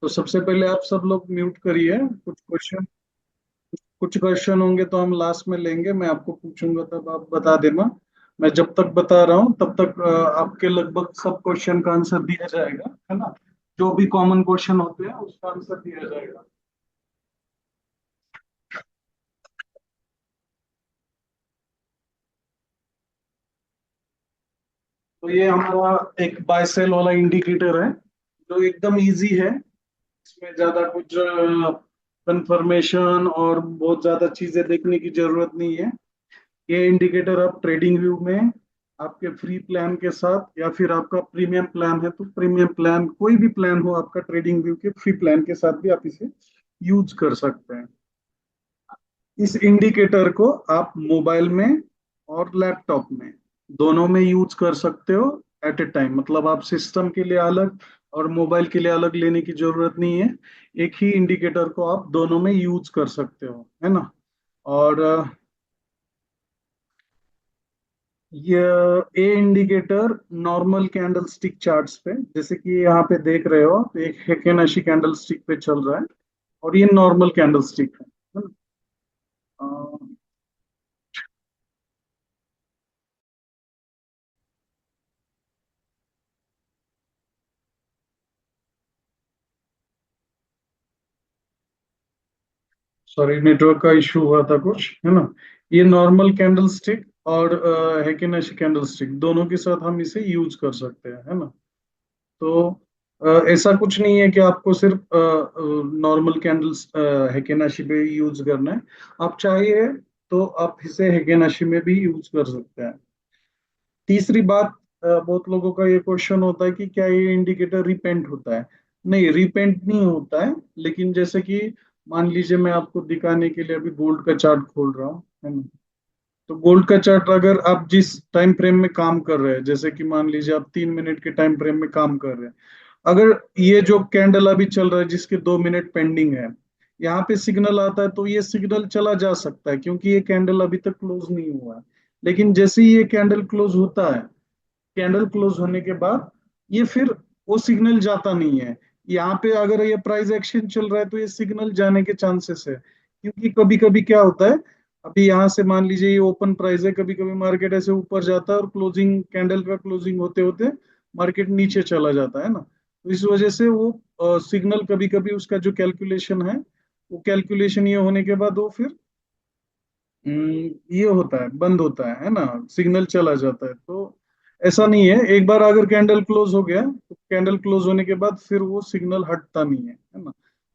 तो सबसे पहले आप सब लोग म्यूट करिए। कुछ क्वेश्चन होंगे तो हम लास्ट में लेंगे, मैं आपको पूछूंगा तब आप बता देना। मैं जब तक बता रहा हूँ तब तक आपके लगभग सब क्वेश्चन का आंसर दिया जाएगा, है ना। जो भी कॉमन क्वेश्चन होते हैं उसका आंसर दिया जाएगा। तो ये हमारा एक बाय सेल वाला इंडिकेटर है जो एकदम इजी है। इसमें ज्यादा कुछ कंफर्मेशन और बहुत ज्यादा चीजें देखने की जरूरत नहीं है। ये इंडिकेटर आप ट्रेडिंग व्यू में आपके फ्री प्लान के साथ या फिर आपका प्रीमियम प्लान है तो प्रीमियम प्लान, कोई भी प्लान हो आपका ट्रेडिंग व्यू के फ्री प्लान के साथ भी आप इसे यूज कर सकते हैं। इस इंडिकेटर को आप मोबाइल में और लैपटॉप में दोनों में यूज कर सकते हो एट ए टाइम। मतलब आप सिस्टम के लिए अलग और मोबाइल के लिए अलग लेने की जरूरत नहीं है। एक ही इंडिकेटर को आप दोनों में यूज कर सकते हो, है ना। और ये A indicator normal candle stick charts पे, जैसे कि यहाँ पे देख रहे हो, तो एक हेकेनाशी कैंडल स्टिक पे चल रहा है और ये नॉर्मल कैंडल स्टिक है ना। सॉरी, नेटवर्क का इशू हुआ था कुछ, है ना। ये नॉर्मल कैंडल स्टिक और हेकेनाशी कैंडल स्टिक दोनों के साथ हम इसे यूज कर सकते हैं, है ना। तो ऐसा कुछ नहीं है कि आपको सिर्फ नॉर्मल कैंडल्स हेकेनाशी पे यूज करना है। आप चाहिए तो आप इसे हेकेनाशी में भी यूज कर सकते हैं। तीसरी बात, बहुत लोगों का ये क्वेश्चन होता है कि क्या ये इंडिकेटर रिपेंट होता है। नहीं, रिपेंट नहीं होता है। लेकिन जैसे कि मान लीजिए मैं आपको दिखाने के लिए अभी गोल्ड का चार्ट खोल रहा हूँ, है ना। तो गोल्ड का चार्ट अगर आप जिस टाइम फ्रेम में काम कर रहे हैं, जैसे कि मान लीजिए आप 3 मिनट के टाइम फ्रेम में काम कर रहे हैं, अगर ये जो कैंडल अभी चल रहा है जिसके 2 मिनट पेंडिंग है, यहाँ पे सिग्नल आता है तो ये सिग्नल चला जा सकता है क्योंकि ये कैंडल अभी तक क्लोज नहीं हुआ है। लेकिन जैसे ही ये कैंडल क्लोज होता है, कैंडल क्लोज होने के बाद ये फिर वो सिग्नल जाता नहीं है। यहाँ पे अगर ये प्राइस एक्शन चल रहा है तो ये सिग्नल जाने के चांसेस है, क्योंकि कभी कभी क्या होता है, अभी यहाँ से मान लीजिए ये ओपन प्राइस है, कभी कभी मार्केट ऐसे ऊपर जाता है और क्लोजिंग कैंडल का क्लोजिंग होते होते मार्केट नीचे चला जाता है ना। तो इस वजह से वो सिग्नल कभी कभी उसका जो कैलकुलेशन है, वो कैलकुलेशन ये होने के बाद वो फिर ये होता है, बंद होता है ना। सिग्नल चला जाता है। तो ऐसा नहीं है, एक बार अगर कैंडल क्लोज हो गया तो कैंडल क्लोज होने के बाद फिर वो सिग्नल हटता नहीं है ना।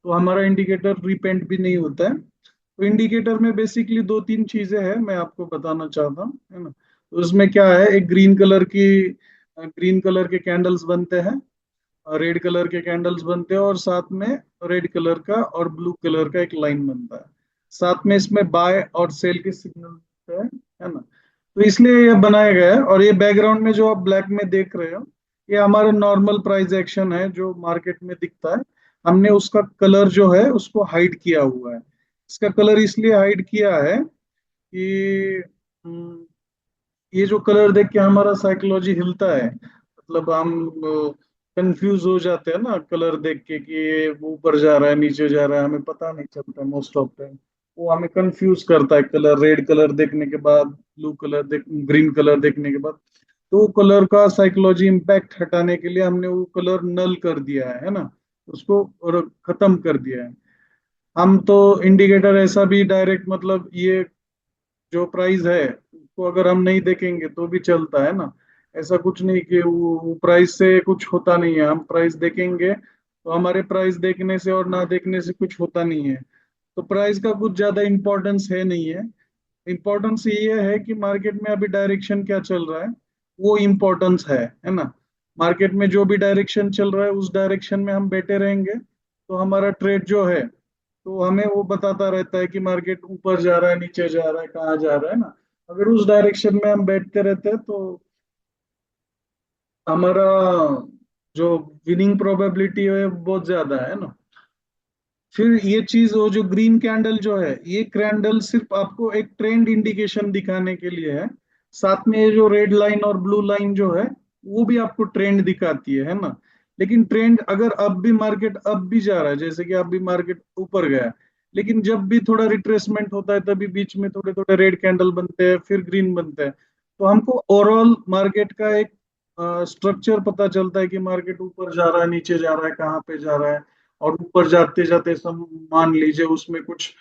तो हमारा इंडिकेटर रिपेंट भी नहीं होता है। तो इंडिकेटर में बेसिकली दो तीन चीजें हैं, मैं आपको बताना चाहता हूँ, है ना। तो उसमें क्या है, एक ग्रीन कलर के कैंडल्स बनते हैं, रेड कलर के कैंडल्स बनते हैं और साथ में रेड कलर का और ब्लू कलर का एक लाइन बनता है। साथ में इसमें बाय और सेल के सिग्नल होते हैं, है ना। तो इसलिए ये बनाया गया है। और ये बैकग्राउंड में जो आप ब्लैक में देख रहे हो, ये हमारा नॉर्मल प्राइस एक्शन है जो मार्केट में दिखता है। हमने उसका कलर जो है उसको हाइड किया हुआ है। इसका कलर इसलिए हाइड किया है कि ये जो कलर देख के हमारा साइकोलॉजी हिलता है। मतलब हम कंफ्यूज हो जाते हैं ना कलर देख के कि ये ऊपर जा रहा है नीचे जा रहा है, हमें पता नहीं चलता मोस्ट ऑफ टाइम। वो हमें कंफ्यूज करता है कलर, रेड कलर देखने के बाद, ब्लू कलर देख ग्रीन कलर देखने के बाद। तो वो कलर का साइकोलॉजी इम्पैक्ट हटाने के लिए हमने वो कलर नल कर दिया है ना। उसको और खत्म कर दिया है। हम तो इंडिकेटर ऐसा भी डायरेक्ट, मतलब ये जो प्राइस है उसको अगर हम नहीं देखेंगे तो भी चलता है ना। ऐसा कुछ नहीं कि वो प्राइस से कुछ होता नहीं है। हम प्राइस देखेंगे तो हमारे प्राइस देखने से और ना देखने से कुछ होता नहीं है। तो प्राइस का कुछ ज्यादा इम्पोर्टेंस है नहीं है। इम्पोर्टेंस ये है कि मार्केट में अभी डायरेक्शन क्या चल रहा है, वो इम्पोर्टेंस है ना। मार्केट में जो भी डायरेक्शन चल रहा है उस डायरेक्शन में हम बैठे रहेंगे तो हमारा ट्रेड जो है, तो हमें वो बताता रहता है कि मार्केट ऊपर जा रहा है नीचे जा रहा है कहाँ जा रहा है ना। अगर उस डायरेक्शन में हम बैठते रहते हैं तो हमारा जो विनिंग प्रोबेबिलिटी है वो बहुत ज्यादा है ना। फिर ये चीज, वो जो ग्रीन कैंडल जो है, ये कैंडल सिर्फ आपको एक ट्रेंड इंडिकेशन दिखाने के लिए है। साथ में ये जो रेड लाइन और ब्लू लाइन जो है वो भी आपको ट्रेंड दिखाती है ना। लेकिन ट्रेंड अगर अब भी मार्केट अब भी जा रहा है, जैसे कि अब भी मार्केट ऊपर गया है, लेकिन जब भी थोड़ा रिट्रेसमेंट होता है तभी बीच में थोड़े थोड़े रेड कैंडल बनते हैं, फिर ग्रीन बनते हैं। तो हमको ओवरऑल मार्केट का एक स्ट्रक्चर पता चलता है कि मार्केट ऊपर जा रहा है, नीचे जा रहा है, कहाँ पे जा रहा है। और ऊपर जाते जाते सब मान लीजिए उसमें कुछ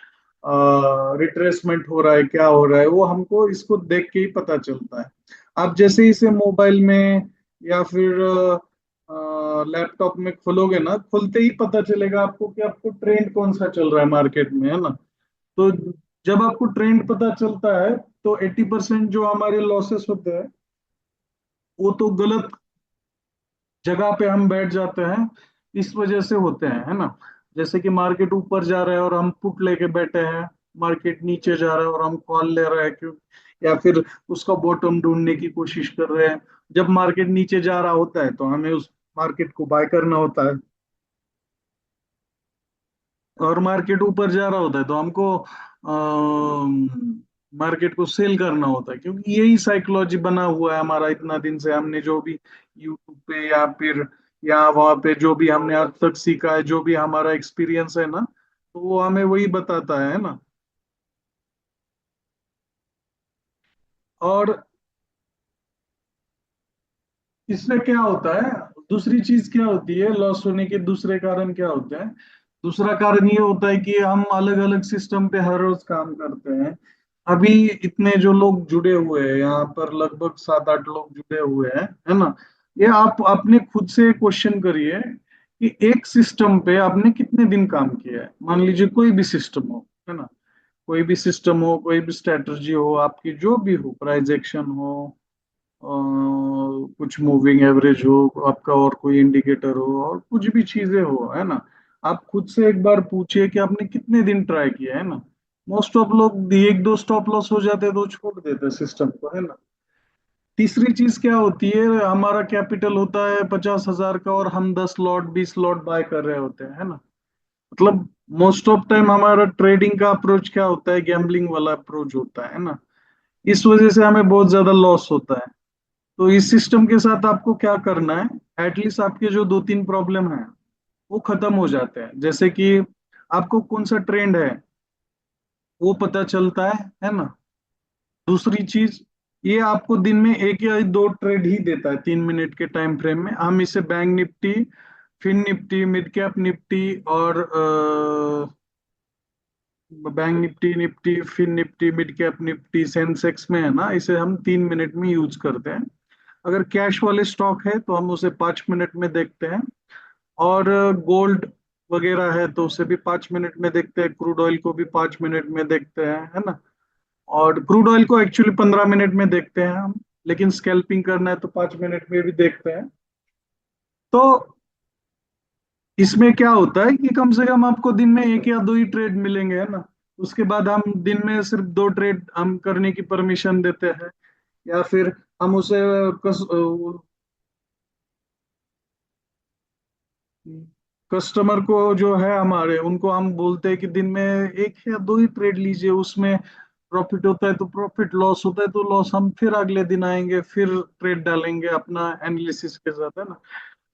रिट्रेसमेंट हो रहा है, क्या हो रहा है, वो हमको इसको देख के ही पता चलता है। आप जैसे इसे मोबाइल में या फिर लैपटॉप में खोलोगे ना, खुलते ही पता चलेगा आपको कि आपको ट्रेंड कौन सा चल रहा है मार्केट में, है ना। तो जब आपको ट्रेंड पता चलता है तो 80% जो हमारे लॉसेस होते हैं वो तो गलत जगह पे हम बैठ जाते हैं, इस वजह से होते हैं, है ना। जैसे कि मार्केट ऊपर जा रहा है और हम पुट लेके बैठे हैं, मार्केट नीचे जा रहा है और हम कॉल ले रहे हैं, क्यों, या फिर उसका बॉटम ढूंढने की कोशिश कर रहे हैं। जब मार्केट नीचे जा रहा होता है तो हमें उस मार्केट को बाय करना होता है, और मार्केट ऊपर जा रहा होता है तो हमको मार्केट को सेल करना होता है, क्योंकि यही साइकोलॉजी बना हुआ है हमारा इतना दिन से। हमने जो भी यूट्यूब पे या फिर यहाँ वहां पे जो भी हमने आज तक सीखा है, जो भी हमारा एक्सपीरियंस है ना, तो वो हमें वही बताता है ना। और इससे क्या होता है, दूसरी चीज क्या होती है, लॉस होने के दूसरे कारण क्या होते हैं। दूसरा कारण ये होता है कि हम अलग अलग सिस्टम पे हर रोज काम करते हैं। अभी इतने जो लोग जुड़े हुए हैं यहाँ पर, लगभग 7-8 लोग जुड़े हुए हैं, है ना। ये आप अपने खुद से क्वेश्चन करिए कि एक सिस्टम पे आपने कितने दिन काम किया है। मान लीजिए कोई भी सिस्टम हो, है ना, कोई भी सिस्टम हो, कोई भी स्ट्रेटजी हो आपकी, जो भी हो, प्राइस एक्शन हो, कुछ मूविंग एवरेज हो आपका, और कोई इंडिकेटर हो, और कुछ भी चीजें हो, है ना। आप खुद से एक बार पूछिए कि आपने कितने दिन ट्राई किया है ना। मोस्ट ऑफ लोग एक दो स्टॉप लॉस हो जाते हैं तो छोड़ देते हैं सिस्टम को, है ना। तीसरी चीज क्या होती है, हमारा कैपिटल होता है 50,000 का और हम 10 लॉट 20 लॉट बाय कर रहे होते हैं, है ना। मतलब मोस्ट ऑफ टाइम हमारा ट्रेडिंग का अप्रोच क्या होता है, गैम्बलिंग वाला अप्रोच होता है ना। इस वजह से हमें बहुत ज्यादा लॉस होता है। तो इस सिस्टम के साथ आपको क्या करना है, एटलीस्ट आपके जो 2-3 प्रॉब्लम है वो खत्म हो जाते हैं। जैसे कि आपको कौन सा ट्रेंड है वो पता चलता है ना। दूसरी चीज, ये आपको दिन में एक या दो ट्रेड ही देता है 3 मिनट के टाइम फ्रेम में। हम इसे bank Nifty, fin Nifty, mid cap Nifty और bank Nifty, Nifty fin Nifty, mid cap Nifty, Sensex में, है ना, इसे हम 3 मिनट में यूज करते हैं। अगर कैश वाले स्टॉक है तो हम उसे 5 मिनट में देखते हैं। और गोल्ड वगैरह है तो उसे भी 5 मिनट में देखते हैं, क्रूड ऑयल को भी 5 मिनट में देखते हैं, है ना। और क्रूड ऑयल को एक्चुअली 15 मिनट में देखते हैं हम, लेकिन स्कैल्पिंग करना है तो 5 मिनट में भी देखते हैं। तो इसमें क्या होता है कि कम से कम आपको दिन में एक या दो ही ट्रेड मिलेंगे, है ना। उसके बाद हम दिन में सिर्फ 2 ट्रेड हम करने की परमिशन देते हैं, या फिर हम उसे कस्टमर को जो है हमारे, उनको हम बोलते हैं कि दिन में एक या दो ही ट्रेड लीजिए, उसमें प्रॉफिट होता है तो प्रॉफिट, लॉस होता है तो लॉस, हम फिर अगले दिन आएंगे, फिर ट्रेड डालेंगे अपना एनालिसिस के साथ, है ना।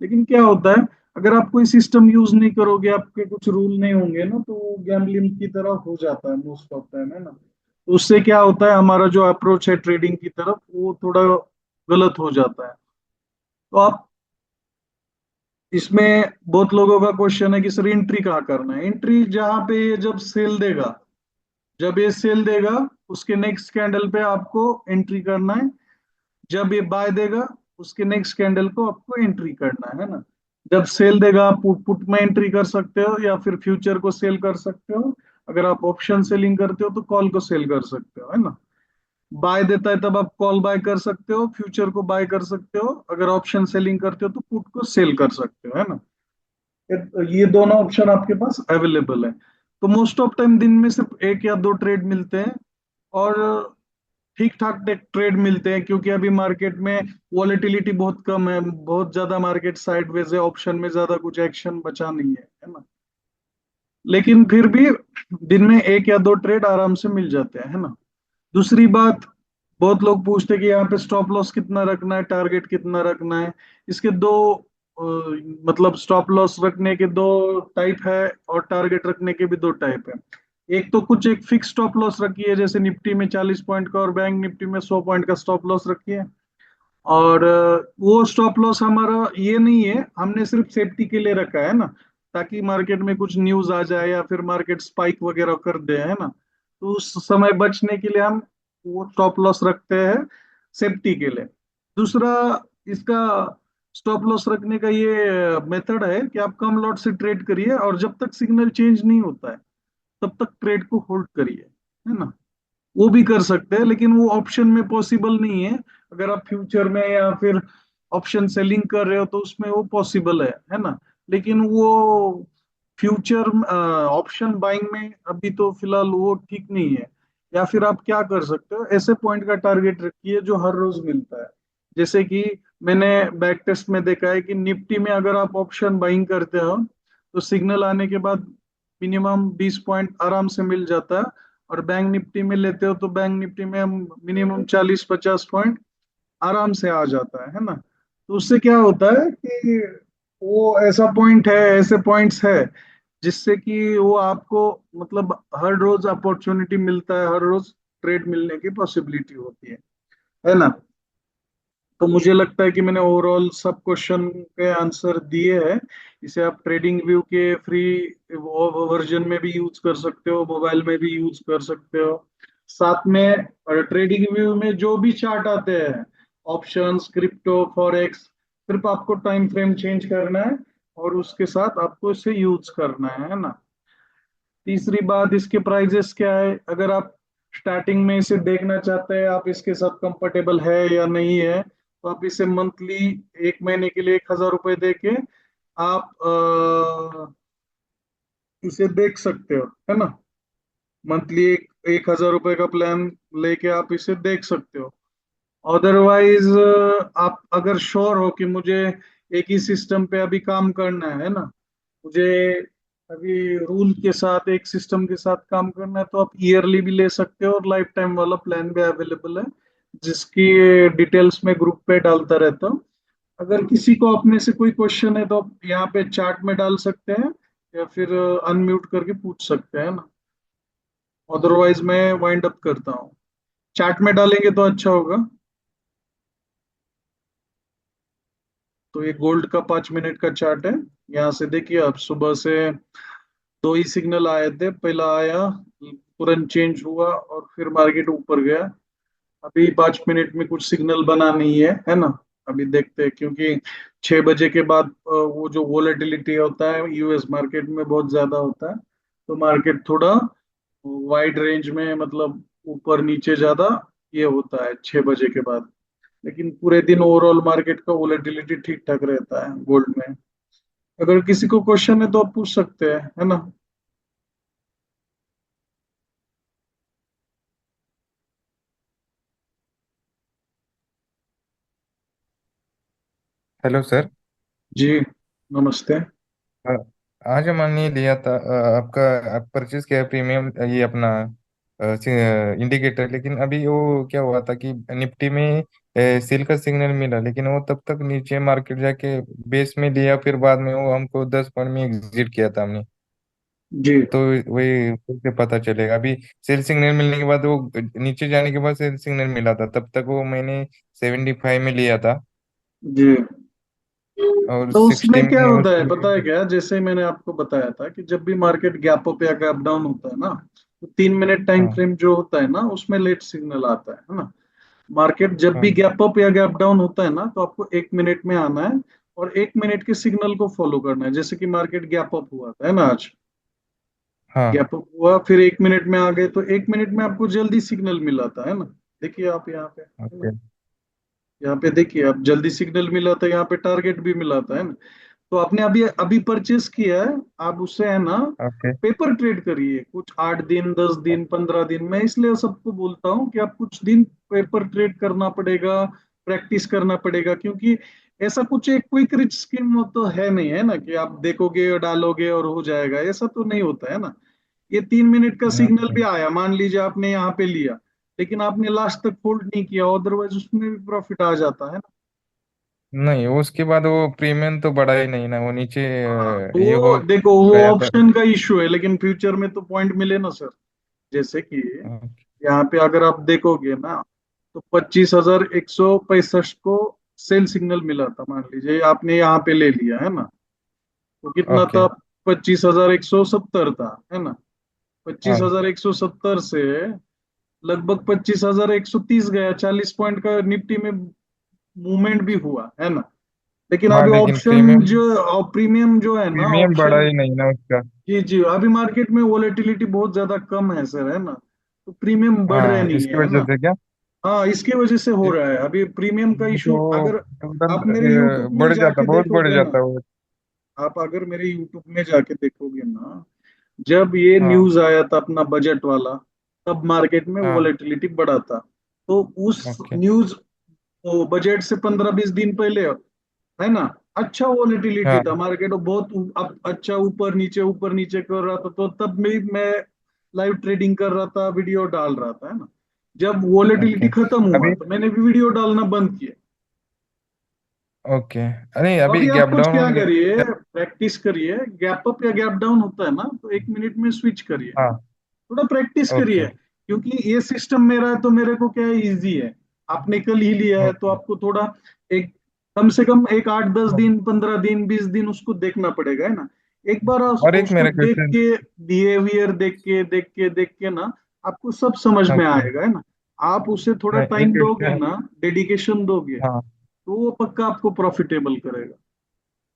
लेकिन क्या होता है, अगर आप कोई सिस्टम यूज नहीं करोगे, आपके कुछ रूल नहीं होंगे ना, तो वो गैम्बलिंग की तरह हो जाता है मोस्ट ऑफ टाइम, है ना। तो उससे क्या होता है, हमारा जो अप्रोच है ट्रेडिंग की तरफ वो थोड़ा गलत हो जाता है। तो आप इसमें बहुत लोगों का क्वेश्चन है कि सर एंट्री कहाँ करना है। एंट्री जहां पे ये जब सेल देगा, जब ये सेल देगा उसके नेक्स्ट कैंडल पे आपको एंट्री करना है। जब ये बाय देगा उसके नेक्स्ट कैंडल को आपको एंट्री करना है ना। जब सेल देगा आप पुट पुट में एंट्री कर सकते हो, या फिर फ्यूचर को सेल कर सकते हो। अगर आप ऑप्शन सेलिंग करते हो तो कॉल को सेल कर सकते हो, है ना। बाय देता है तब आप कॉल बाय कर सकते हो, फ्यूचर को बाय कर सकते हो। अगर ऑप्शन सेलिंग करते हो तो पुट को सेल कर सकते हो, है ना। ये दोनों ऑप्शन आपके पास अवेलेबल है। तो मोस्ट ऑफ टाइम दिन में सिर्फ एक या दो ट्रेड मिलते हैं, और ठीक ठाक ट्रेड मिलते हैं, क्योंकि अभी मार्केट में वॉलेटिलिटी बहुत कम है, बहुत ज्यादा मार्केट साइडवेज है, ऑप्शन में ज्यादा कुछ एक्शन बचा नहीं है ना। लेकिन फिर भी दिन में एक या दो ट्रेड आराम से मिल जाते हैं, है ना। दूसरी बात, बहुत लोग पूछते हैं कि यहाँ पे स्टॉप लॉस कितना रखना है, टारगेट कितना रखना है। इसके दो मतलब स्टॉप लॉस रखने के दो टाइप है और टारगेट रखने के भी दो टाइप है। एक तो कुछ एक फिक्स स्टॉप लॉस रखी है, जैसे निफ्टी में 40 पॉइंट का और बैंक निफ्टी में 100 पॉइंट का स्टॉप लॉस रखी है। और वो स्टॉप लॉस हमारा ये नहीं है, हमने सिर्फ सेफ्टी के लिए रखा है ना, ताकि मार्केट में कुछ न्यूज आ जाए या फिर मार्केट स्पाइक वगैरह कर दे, है ना। तो उस समय बचने के लिए हम वो स्टॉप लॉस रखते हैं, सेफ्टी के लिए। दूसरा, इसका स्टॉप लॉस रखने का ये मेथड है कि आप कम लॉट से ट्रेड करिए और जब तक सिग्नल चेंज नहीं होता है तब तक ट्रेड को होल्ड करिए, है ना। वो भी कर सकते हैं लेकिन वो ऑप्शन में पॉसिबल नहीं है। अगर आप फ्यूचर में या फिर ऑप्शन सेलिंग कर रहे हो तो उसमें वो पॉसिबल है ना। लेकिन वो फ्यूचर ऑप्शन बाइंग में अभी तो फिलहाल वो ठीक नहीं है। या फिर आप क्या कर सकते हो, ऐसे पॉइंट का टारगेट रखिए जो हर रोज मिलता है। जैसे कि मैंने बैक टेस्ट में देखा है कि निफ्टी में अगर आप ऑप्शन बाइंग करते हो तो सिग्नल आने के बाद मिनिमम 20 पॉइंट आराम से मिल जाता है। और बैंक निफ्टी में लेते हो तो बैंक निफ्टी में मिनिमम 40-50 पॉइंट आराम से आ जाता है ना। तो उससे क्या होता है कि वो ऐसा पॉइंट है, ऐसे पॉइंट्स है जिससे कि वो आपको मतलब हर रोज अपॉर्चुनिटी मिलता है, हर रोज ट्रेड मिलने की पॉसिबिलिटी होती है ना। तो मुझे लगता है कि मैंने ओवरऑल सब क्वेश्चन के आंसर दिए हैं। इसे आप ट्रेडिंग व्यू के फ्री वर्जन में भी यूज कर सकते हो, मोबाइल में भी यूज कर सकते हो। साथ में ट्रेडिंग व्यू में जो भी चार्ट आते हैं, ऑप्शंस, क्रिप्टो, फॉरेक्स, सिर्फ आपको टाइम फ्रेम चेंज करना है और उसके साथ आपको इसे यूज करना है ना। तीसरी बात, इसके प्राइजेस क्या है, अगर आप स्टार्टिंग में इसे देखना चाहते हैं, आप इसके साथ कंफर्टेबल है या नहीं है, तो आप इसे मंथली 1 महीने के लिए 1,000 रुपए दे के आप इसे देख सकते हो, है ना। मंथली 1,000 रुपए का प्लान लेके आप इसे देख सकते हो। अदरवाइज आप अगर श्योर हो कि मुझे एक ही सिस्टम पे अभी काम करना है ना, मुझे अभी रूल के साथ एक सिस्टम के साथ काम करना है, तो आप ईयरली भी ले सकते हो और लाइफ टाइम वाला प्लान भी अवेलेबल है, जिसकी डिटेल्स में ग्रुप पे डालता रहता हूँ। अगर किसी को अपने से कोई क्वेश्चन है तो आप यहाँ पे चैट में डाल सकते हैं या फिर अनम्यूट करके पूछ सकते हैं ना। अदरवाइज मैं वाइंड अप करता हूँ। चैट में डालेंगे तो अच्छा होगा। तो ये गोल्ड का 5 मिनट का चार्ट है। यहाँ से देखिए, आप सुबह से दो ही सिग्नल आए थे, पहला आया, तुरंत चेंज हुआ और फिर मार्केट ऊपर गया। अभी 5 मिनट में कुछ सिग्नल बना नहीं है ना। अभी देखते हैं, क्योंकि 6 बजे के बाद वो जो वोलेटिलिटी होता है यूएस मार्केट में बहुत ज्यादा होता है, तो मार्केट थोड़ा वाइड रेंज में, मतलब ऊपर नीचे ज्यादा ये होता है 6 बजे के बाद। लेकिन पूरे दिन ओवरऑल मार्केट का वोलेटिलिटी ठीक ठाक रहता है गोल्ड में। अगर किसी को क्वेश्चन है तो आप पूछ सकते हैं, है ना। Hello sir. जी, नमस्ते। अ, आज हमने लिया था आपका आप परचेज किया प्रीमियम ये अपना इंडिकेटर, लेकिन अभी वो क्या हुआ था कि निफ्टी में सेल का सिग्नल मिला, लेकिन वो तब तक नीचे मार्केट जाके बेस में लिया, फिर बाद में वो हमको 10 पॉइंट में एग्जिट किया था हमने। जी तो वही कैसे पता चलेगा अभी? सेल सिग्नल मिलने के बाद वो नीचे जाने के बाद सेल सिग्नल मिला था, तब तक वो मैंने 75 में लिया था जी। और तो 60 उसमें क्या में होता है पता है उसकी। क्या, जैसे मैंने आपको बताया था कि जब भी मार्केट गैप अप या गैप डाउन होता है ना, तो 3 मिनट टाइम हाँ फ्रेम जो होता है ना, उसमें लेट सिग्नल आता है ना। मार्केट जब भी हाँ गैप अप या गैप डाउन होता है ना, तो आपको 1 मिनट में आना है और 1 मिनट के सिग्नल को फॉलो करना है। जैसे कि मार्केट गैप अप हुआ था, है ना आज, हाँ। गैप अप हुआ फिर 1 मिनट में आ गए, तो 1 मिनट में आपको जल्दी सिग्नल मिला था, है ना। देखिए आप यहाँ पे, है ना। ओके यहाँ पे देखिए, आप जल्दी सिग्नल मिला था, यहाँ पे टारगेट भी मिला था, है ना। तो आपने अभी अभी परचेस किया है, आप उससे है ना ओके। पेपर ट्रेड करिए कुछ 8 दिन, 10 दिन, 15 दिन। मैं इसलिए सबको बोलता हूँ कि आप कुछ दिन पेपर ट्रेड करना पड़ेगा, प्रैक्टिस करना पड़ेगा, क्योंकि ऐसा कुछ एक क्विक रिच स्कीम तो है नहीं, है ना, कि आप देखोगे और डालोगे और हो जाएगा, ऐसा तो नहीं होता है ना। ये 3 मिनट का सिग्नल ओके। भी आया, मान लीजिए आपने यहाँ पे लिया, लेकिन आपने लास्ट तक होल्ड नहीं किया, अदरवाइज उसमें भी प्रॉफिट आ जाता है ना। नहीं, उसके बाद वो प्रीमियम तो बढ़ा ही नहीं ना, वो नीचे हाँ तो ये वो हो देखो वो गया था। ऑप्शन का इश्यू है, लेकिन फ्यूचर में तो पॉइंट मिले ना सर। जैसे कि हाँ। यहाँ पे अगर आप देखोगे ना, तो 25,165 को सेल सिग्नल मिला था, मान लीजिए आपने यहाँ पे ले लिया है ना, तो कितना ओके। था? 25,170 था, है ना? पच्चीस हाँ। हजार एक सौ सत्तर से लगभग 25,130 गया, 40 पॉइंट का निफ्टी में मूवमेंट भी हुआ है ना। लेकिन हाँ अभी लेकिन ऑप्शन प्रीमियम जो प्रीमियम जो है ना प्रीमियम बढ़ा ऑप्शन, ही नहीं ना उसका। जी जी, अभी मार्केट में वोलेटिलिटी बहुत ज्यादा कम है सर, है ना? तो प्रीमियम बढ़ रहे हाँ, नहीं इसकी है, है वजह ना? से क्या? हाँ इसकी वजह से हो इस- रहा है अभी प्रीमियम का नहीं इशू। तो अगर एकदम आप मेरे यूट्यूब में बढ़ जाता, जाके बहुत बढ़ देखोगे ना, जाता वो। आप अगर मेरे यूट्यूब में जाके देखोगे ना, जब ये हाँ। न्यूज आया था अपना बजट वाला, तब मार्केट में हाँ। वोलेटिलिटी बढ़ा था। तो उस ओके। न्यूज, वो बजट से 15-20 दिन पहले, है ना, अच्छा वोलेटिलिटी था, हाँ। मार्केट बहुत अच्छा ऊपर नीचे कर रहा था, तो तब मैं लाइव ट्रेडिंग कर रहा था, वीडियो डाल रहा था, है ना? जब वोलेटिलिटी ओके। खत्म हुआ अभी। तो मैंने भी वीडियो डालना बंद किया। ओके। अरे तो अभी अभी आप गैप कुछ डाउन क्या होने के करिए, बाद। प्रैक्टिस करिए, गैप अप या गैप डाउन होता है ना, तो 1 मिनट में स्विच करिए, है ना? हाँ। थोड़ा प्रैक्टिस ओके। करिए, क्योंकि ये सिस्टम मेरा है तो मेरे को क्या है, इजी है। आपने कल ही लिया है तो ओके। आपको थोड़ा एक, कम से कम एक 8-10 दिन, 15 दिन, 20 दिन उसको देखना पड़ेगा, है ना? एक बार और एक उसको मेरा देख क्वेश्चन। के, बिहेवियर देख के ना, आपको सब समझ में ओके। आएगा, है ना? आप उसे थोड़ा नहीं, एक टाइम दोगे क्वेश्चन। ना, डेडिकेशन दोगे, हाँ। तो वो पक्का आपको प्रॉफिटेबल करेगा।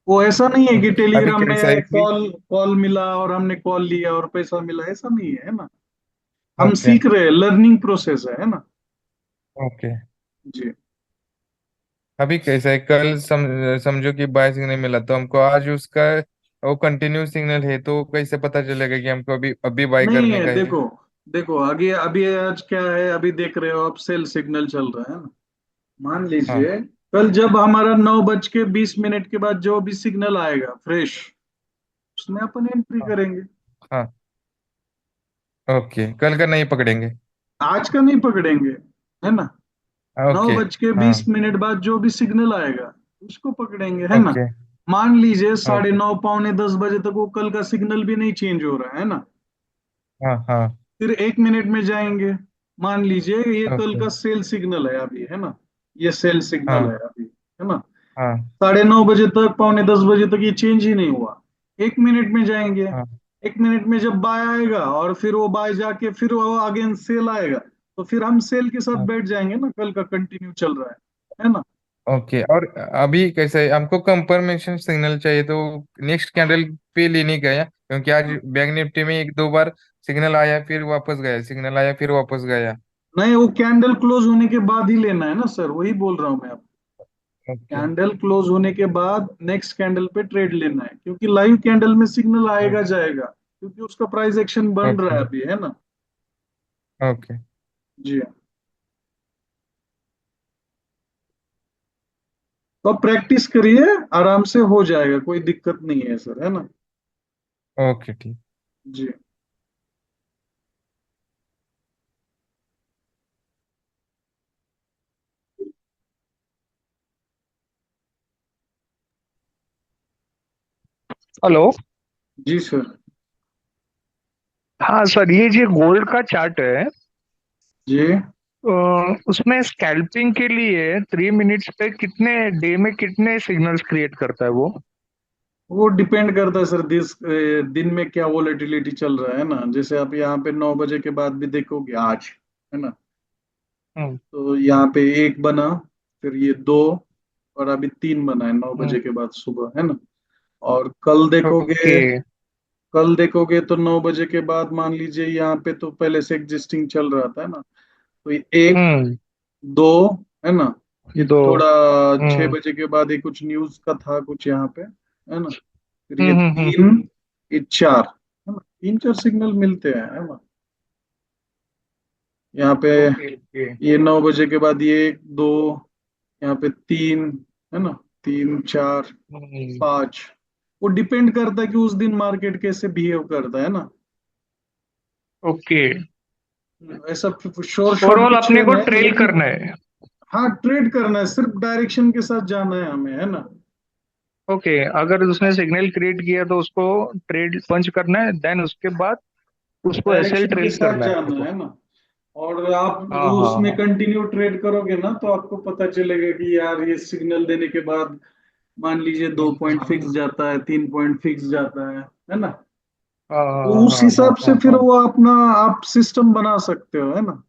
वो ऐसा नहीं है कि ओके, अभी टेलीग्राम कैसा है में कि। कॉल कॉल मिला और हमने कॉल लिया और पैसा मिला, ऐसा नहीं है, है ना? हम ओके। सीख रहे हैं, लर्निंग प्रोसेस है ना? ओके। जी। अभी कैसा है, कल समझो कि बाय सिग्नल मिला तो हमको आज उसका वो कंटिन्यू सिग्नल है, तो कैसे पता चलेगा कि हमको अभी अभी बाय नहीं करने है, का है? देखो देखो आगे अभी आज क्या है, अभी देख रहे हो आप, सेल सिग्नल चल रहा है ना। मान हाँ। लीजिए कल जब हमारा 9:20 के बाद जो भी सिग्नल आएगा फ्रेश, उसमें अपन एंट्री हाँ। करेंगे। हाँ। ओके, कल का नहीं पकड़ेंगे। आज का नहीं पकड़ेंगे, है ना? नौ ओके। बज के हाँ। बीस मिनट बाद जो भी सिग्नल आएगा उसको पकड़ेंगे, है ना? ओके। मान लीजिए साढ़े ओके। नौ पौने 10 बजे तक वो कल का सिग्नल भी नहीं चेंज हो रहा है ना, हाँ। हाँ। फिर 1 मिनट में जाएंगे। मान लीजिए ये कल ओके। का सेल सिग्नल है अभी, है ना? ये सेल सिग्नल हाँ। है अभी, है ना? हाँ। 9:30 बजे तक, पौने 10 बजे तक ये चेंज ही नहीं हुआ, 1 मिनट में जाएंगे। हाँ। 1 मिनट में जब बाय आएगा और फिर वो बाय जाके फिर वो अगेन सेल आएगा, तो फिर हम सेल के साथ हाँ। बैठ जाएंगे ना, कल का कंटिन्यू चल रहा है ना? ओके। और अभी कैसे है, हमको कंफर्मेशन सिग्नल चाहिए तो नेक्स्ट कैंडल पे लेने गया, क्योंकि आज हाँ। बैंक निफ्टी में एक दो बार सिग्नल आया फिर वापस गया, सिग्नल आया फिर वापस गया। नहीं, वो कैंडल क्लोज होने के बाद ही लेना है ना सर, वही बोल रहा हूँ मैं आपको। ओके। कैंडल क्लोज होने के बाद नेक्स्ट कैंडल पे ट्रेड लेना है, क्योंकि लाइव कैंडल में सिग्नल आएगा जाएगा, क्योंकि उसका प्राइस एक्शन बन रहा ओके। है अभी, है ना? ओके। जी। तो आप प्रैक्टिस करिए, आराम से हो जाएगा, कोई दिक्कत नहीं है सर, है ना? ओके। ठीक। जी। हेलो। जी सर। हाँ सर, ये जो गोल्ड का चार्ट है, जी, उसमें स्कैल्पिंग के लिए 3 मिनट्स पे कितने डे में कितने सिग्नल्स क्रिएट करता है वो? वो डिपेंड करता है सर, दिन में क्या वोलेटिलिटी चल रहा है ना। जैसे आप यहाँ पे 9 बजे के बाद भी देखोगे आज, है ना, हम्म। तो यहाँ पे एक बना, फिर ये दो, और अभी तीन बना है नौ हम्म। बजे के बाद सुबह, है ना? और कल देखोगे, ओके। तो 9 बजे के बाद मान लीजिए यहाँ पे तो पहले से एग्जिस्टिंग चल रहा था, है ना? तो ये एक, हम्म। दो, है ना? ये दो। थोड़ा छह हम्म। बजे के बाद ये कुछ न्यूज का था कुछ यहाँ पे, है ना? फिर ये हम्म। तीन, ये चार, है ना? 3-4 सिग्नल मिलते हैं, है ना? यहाँ पे ओके ओके। ये 9 बजे के बाद ये एक, दो, यहाँ पे तीन, है ना? तीन, चार, हम्म। पाँच। वो डिपेंड करता है कि उस दिन मार्केट कैसे बिहेव करता है ना। ओके। ऐसा श्योर शॉट ओवरऑल कुछ अपने है को नहीं, ट्रेल लेकिन करना है। हाँ ट्रेड करना है, सिर्फ डायरेक्शन के साथ जाना है हमें, है ना। ओके, अगर उसने सिग्नल क्रिएट किया तो उसको ट्रेड पंच करना है, देन उसके बाद उसको एसएल डायरेक्शन के ट्रेस साथ करना है अपने जाना को। है ना। और आप हाँ हाँ उसमें हाँ। कंटिन्यू ट्रेड करोगे ना, तो आपको पता चलेगा कि यार ये सिग्नल देने के बाद मान लीजिए 2 पॉइंट फिक्स जाता है, 3 पॉइंट फिक्स जाता है ना। हाँ तो हाँ उस हाँ हाँ हिसाब से हाँ फिर हाँ। वो अपना आप सिस्टम बना सकते हो, है ना।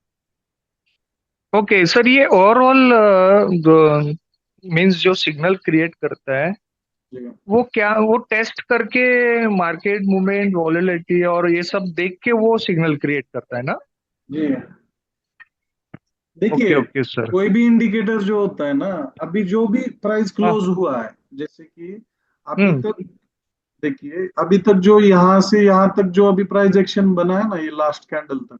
ओके सर, ये ओवरऑल मींस जो सिग्नल क्रिएट करता है, जी वो क्या वो टेस्ट करके मार्केट मूवमेंट वॉलेटिलिटी और ये सब देख के वो सिग्नल क्रिएट करता है ना? जी। ओके देखिए, ओके सर। कोई भी इंडिकेटर जो होता है ना, अभी जो भी प्राइस हाँ। क्लोज हुआ है, जैसे कि अभी हम्म। तक, देखिए अभी तक जो यहाँ से यहाँ तक जो अभी प्राइस एक्शन बना है ना, ये लास्ट कैंडल तक,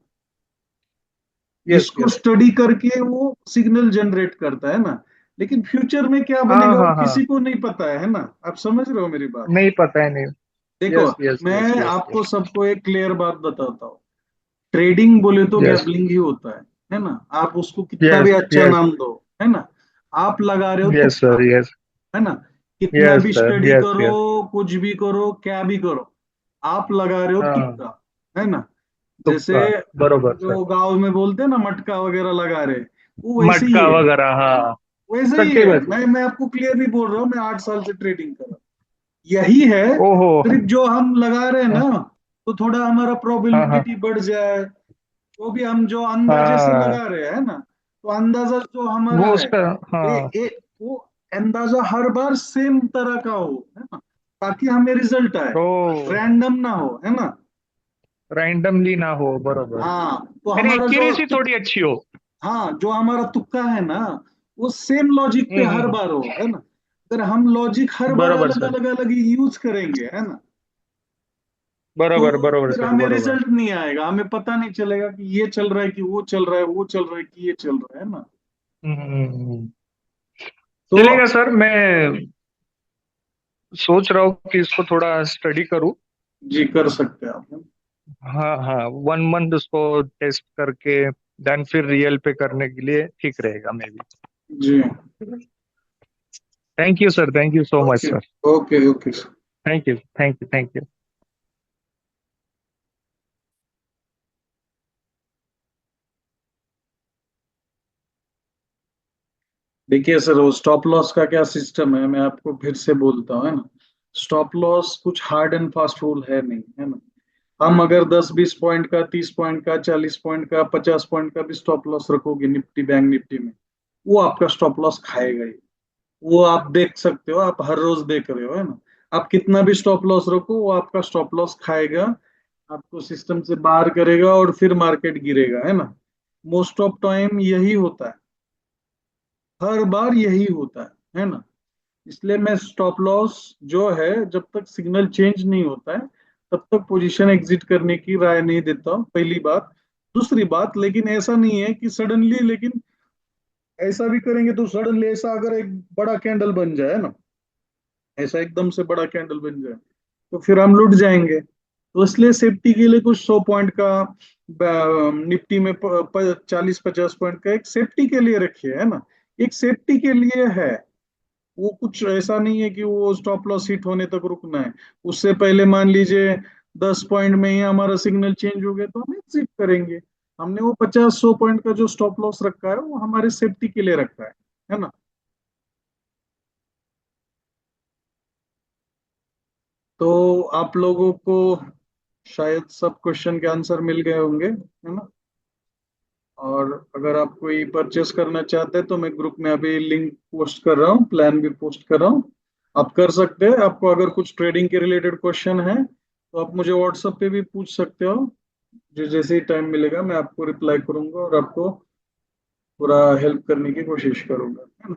यस इसको यस। स्टडी करके वो सिग्नल जनरेट करता है ना। लेकिन फ्यूचर में क्या हाँ बनेगा वो हाँ हाँ। किसी को नहीं पता है ना। आप समझ रहे हो मेरी बात। नहीं पता है, नहीं। देखो, यस यस यस मैं यस आपको यस सबको एक क्लियर बात बताता हूँ। ट्रेडिंग बोले तो यस गैम्बलिंग ही होता है ना। आप उसको कितना भी यस अच्छा यस नाम दो, है ना, आप लगा रहे हो यस तुक्का, सर यस। है ना। कितना यस भी सर स्टडी यस करो, यस। कुछ भी करो, क्या भी करो, आप लगा रहे हो हाँ। तुक्का, है ना। जैसे तुक्का। बरोबर सर। जो गांव में बोलते हैं ना, मटका वगैरह लगा रहे, वो वैसे ही मटका है। वगैरह, हाँ। वैसे ही है। सट्टेबाजी। मैं आपको क्लियरली बोल रहा हूँ, मैं 8 साल से ट्रेडिंग कर रहा हूँ। यही है। ओहो। सिर्फ जो हम लगा रहे हैं हाँ ना, तो थोड़ा हमारा हाँ हाँ प्रोबेबिलिटी बढ़ जाए, वो भी हम जो अंदाजे से हाँ। लगा रहे हैं ना, तो अंदाजा जो हमारा वो है, उसका। हाँ। वो अंदाजा हर बार सेम तरह का हो, है ना, ताकि हमें रिजल्ट आए, ओ। रैंडम ना हो, है ना। रैंडमली ना हो, बरोबर। हाँ तो यानी हमारा जो एक्यूरेसी थोड़ी अच्छी हो। हाँ जो हमारा तुक्का है ना, वो सेम लॉजिक पे हर हम्म। बार हो, है ना। अगर हम लॉजिक हर बार बरोबर अलग सर। अलग अलग यूज करेंगे, है ना, तो बरोबर बरोबर फिर सर, हमें बरोबर। रिजल्ट नहीं आएगा, हमें पता नहीं चलेगा कि ये चल रहा है कि वो चल रहा है, वो चल रहा है कि ये चल रहा है ना। हम्म। तो चलेगा सर, मैं सोच रहा हूँ कि इसको थोड़ा स्टडी करूँ। जी कर सकते हैं आप। हाँ हाँ, 1 मंथ उसको टेस्ट करके देन फिर रियल पे करने के लिए ठीक रहेगा मे बी। जी thank you sir, thank you so much okay sir. Okay okay. Thank you thank you thank you. देखिए सर, वो स्टॉप लॉस का क्या सिस्टम है, मैं आपको फिर से बोलता हूँ, है ना। स्टॉप लॉस कुछ हार्ड एंड फास्ट रूल है नहीं, है ना। हम अगर 10-20 पॉइंट का, 30 पॉइंट का, 40 पॉइंट का, 50 पॉइंट का भी स्टॉप लॉस रखोगे निफ्टी बैंक निफ्टी में, वो आपका स्टॉप लॉस खाएगा ही। वो आप देख सकते हो, आप हर रोज देख रहे हो, है ना। आप कितना भी स्टॉप लॉस रखो, वो आपका स्टॉप लॉस खाएगा, आपको सिस्टम से बाहर करेगा और फिर मार्केट गिरेगा, है ना। मोस्ट ऑफ टाइम यही होता है, हर बार यही होता है ना। इसलिए मैं स्टॉप लॉस जो है, जब तक सिग्नल चेंज नहीं होता है, तब तक पोजीशन एग्जिट करने की राय नहीं देता हूँ, पहली बात। दूसरी बात, लेकिन ऐसा नहीं है कि सडनली, लेकिन ऐसा भी करेंगे तो सडनली ऐसा अगर एक बड़ा कैंडल बन जाए ना, ऐसा एकदम से बड़ा कैंडल बन जाए, तो फिर हम लुट जाएंगे। तो इसलिए सेफ्टी के लिए कुछ 100 पॉइंट का निफ्टी में 40-50 पॉइंट का एक सेफ्टी के लिए रखिए, है ना। एक सेफ्टी के लिए है। वो कुछ ऐसा नहीं है कि वो स्टॉप लॉस हिट होने तक रुकना है। उससे पहले मान लीजिए 10 पॉइंट में ही हमारा सिग्नल चेंज हो गया, तो हम एग्जिट करेंगे। हमने वो 50-100 पॉइंट का जो स्टॉप लॉस रखा है, वो हमारे सेफ्टी के लिए रखा है ना। तो आप लोगों को शायद सब क्वेश्चन के आंसर मिल गए होंगे, है ना। और अगर आप कोई परचेस करना चाहते हैं, तो मैं ग्रुप में अभी लिंक पोस्ट कर रहा हूँ, प्लान भी पोस्ट कर रहा हूँ। आप कर सकते हैं। आपको अगर कुछ ट्रेडिंग के रिलेटेड क्वेश्चन है, तो आप मुझे व्हाट्सएप पे भी पूछ सकते हो। जो जैसे ही टाइम मिलेगा, मैं आपको रिप्लाई करूंगा और आपको पूरा हेल्प करने की कोशिश करूंगा, है ना।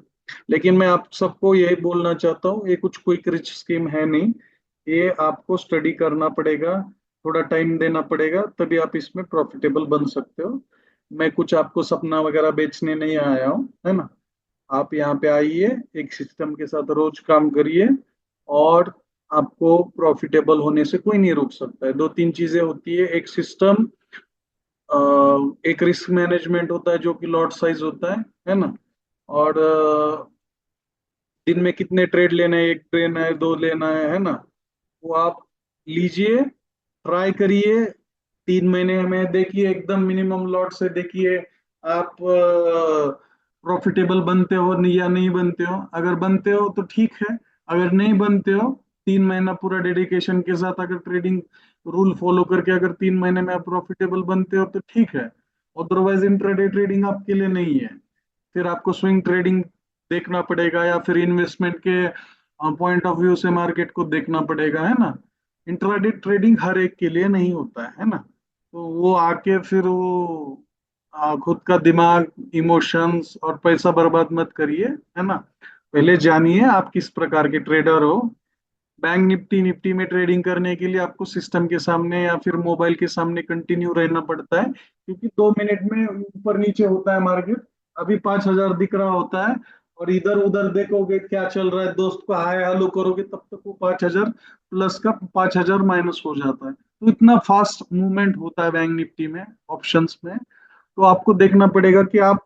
लेकिन मैं आप सबको यही बोलना चाहता हूँ, ये कुछ क्विक रिच स्कीम है नहीं। ये आपको स्टडी करना पड़ेगा, थोड़ा टाइम देना पड़ेगा, तभी आप इसमें प्रॉफिटेबल बन सकते हो। मैं कुछ आपको सपना वगैरह बेचने नहीं आया हूँ, है ना। आप यहाँ पे आइए, एक सिस्टम के साथ रोज काम करिए, और आपको प्रॉफिटेबल होने से कोई नहीं रोक सकता है। 2-3 चीजें होती है, एक सिस्टम, एक रिस्क मैनेजमेंट होता है जो कि लॉट साइज होता है ना। और दिन में कितने ट्रेड लेना है, एक लेना है, दो लेना है ना, वो आप लीजिए, ट्राई करिए, 3 महीने में देखिए, एकदम मिनिमम लॉट से देखिए आप प्रॉफिटेबल बनते हो या नहीं बनते हो। अगर बनते हो तो ठीक है, अगर नहीं बनते हो, 3 महीना पूरा डेडिकेशन के साथ अगर ट्रेडिंग रूल फॉलो करके अगर 3 महीने में आप प्रॉफिटेबल बनते हो तो ठीक है। अदरवाइज इंट्राडे ट्रेडिंग आपके लिए नहीं है। फिर आपको स्विंग ट्रेडिंग देखना पड़ेगा, या फिर इन्वेस्टमेंट के पॉइंट ऑफ व्यू से मार्केट को देखना पड़ेगा, है ना। इंट्राडे ट्रेडिंग हर एक के लिए नहीं होता है ना। तो वो आके फिर वो खुद का दिमाग, इमोशंस और पैसा बर्बाद मत करिए, है ना। पहले जानिए आप किस प्रकार के ट्रेडर हो। बैंक निफ्टी निफ्टी में ट्रेडिंग करने के लिए आपको सिस्टम के सामने या फिर मोबाइल के सामने कंटिन्यू रहना पड़ता है, क्योंकि 2 मिनट में ऊपर नीचे होता है मार्केट। अभी 5,000 दिख रहा होता है, और इधर उधर देखोगे क्या चल रहा है, दोस्त को हाय हेलो करोगे, तब तक वो 5,000 प्लस का 5,000 माइनस हो जाता है। तो इतना फास्ट मूवमेंट होता है बैंक निफ्टी में, ऑप्शंस में। तो आपको देखना पड़ेगा कि आप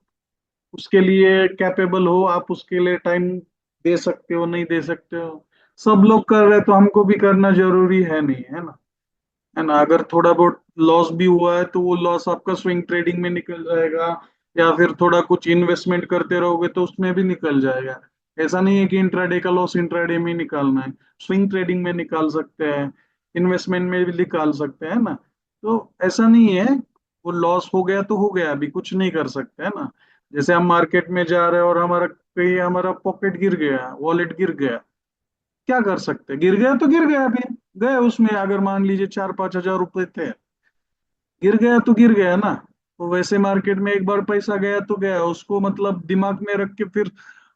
उसके लिए कैपेबल हो, आप उसके लिए टाइम दे सकते हो नहीं दे सकते हो। सब लोग कर रहे हैं तो हमको भी करना जरूरी है नहीं, है ना। है ना, अगर थोड़ा बहुत लॉस भी हुआ है तो वो लॉस आपका स्विंग ट्रेडिंग में निकल जाएगा, या फिर थोड़ा कुछ इन्वेस्टमेंट करते रहोगे तो उसमें भी निकल जाएगा। ऐसा नहीं है कि इंट्राडे का लॉस इंट्राडे में ही निकालना है, स्विंग ट्रेडिंग में निकाल सकते हैं, इन्वेस्टमेंट में भी निकाल सकते हैं ना। तो ऐसा नहीं है, वो लॉस हो गया तो हो गया, अभी कुछ नहीं कर सकते, है ना। जैसे हम मार्केट में जा रहे हैं और हमारा कहीं हमारा पॉकेट गिर गया, वॉलेट गिर गया, क्या कर सकते हैं, गिर गया तो गिर गया। अभी गए उसमें, अगर मान लीजिए 4-5 हजार रुपए थे, गिर गया तो गिर गया ना। तो वैसे मार्केट में एक बार पैसा गया तो गया, उसको मतलब दिमाग में रख के फिर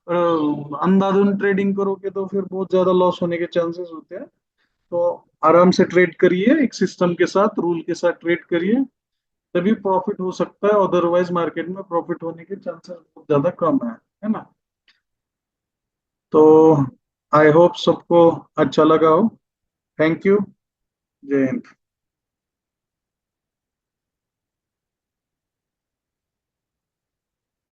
अंधाधुंध ट्रेडिंग करोगे तो फिर बहुत ज्यादा लॉस होने के चांसेस होते हैं। तो आराम से ट्रेड करिए, एक सिस्टम के साथ, रूल के साथ ट्रेड करिए, तभी प्रॉफिट हो सकता है। अदरवाइज मार्केट में प्रॉफिट होने के चांसेस बहुत ज्यादा कम है ना। तो आई होप सबको अच्छा लगा हो। Thank you. जय हिंद।